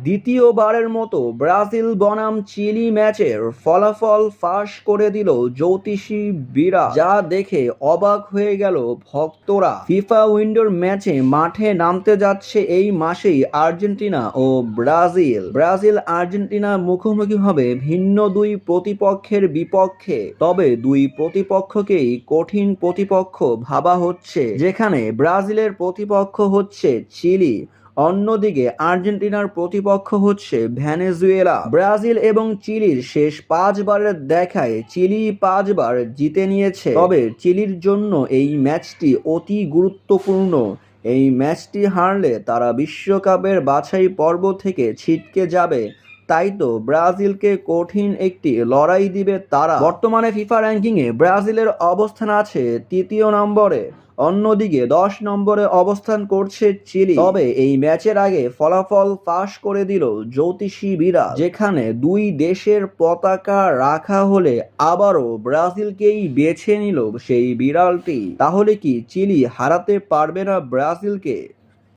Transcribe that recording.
দ্বিতীয়বারের মতো ব্রাজিল বনাম চিলি ম্যাচের ফলাফল ফাঁস করে দিল জ্যোতিষী বিড়াল, যা দেখে অবাক হয়ে গেল ভক্তরা। ফিফা উইন্ডোর ম্যাচে মাঠে নামতে যাচ্ছে এই মাসেই আর্জেন্টিনা ও ব্রাজিল আর্জেন্টিনা মুখোমুখি হবে ভিন্ন দুই প্রতিপক্ষের বিপক্ষে। তবে দুই প্রতিপক্ষকেই কঠিন প্রতিপক্ষ ভাবা হচ্ছে, যেখানে ব্রাজিলের প্রতিপক্ষ হচ্ছে চিলি, অন্যদিকে আর্জেন্টিনার প্রতিপক্ষ হচ্ছে ভেনেজুয়েলা। ব্রাজিল এবং চিলির শেষ 5 বারের দেখায় চিলি 5 বার জিতে নিয়েছে। তবে চিলির জন্য এই ম্যাচটি অতি গুরুত্বপূর্ণ। এই ম্যাচটি হারলে তারা বিশ্বকাপের বাছাই পর্ব থেকে ছিটকে যাবে। তাই তো ব্রাজিলকে কঠিন একটি লড়াই দিবে তারা। বর্তমানে ফিফা র্যাঙ্কিংয়ে ব্রাজিলের অবস্থান আছে 3য় নম্বরে, অন্যদিকে 10 নম্বরে অবস্থান করছে চিলি। তবে এই ম্যাচের আগে ফলাফল ফাঁস করে দিল জ্যোতিষী বিড়াল, যেখানে দুই দেশের পতাকা রাখা হলে আবারও ব্রাজিলকেই বেছে নিল সেই বিড়ালটি। তাহলে কি চিলি হারাতে পারবে না ব্রাজিলকে?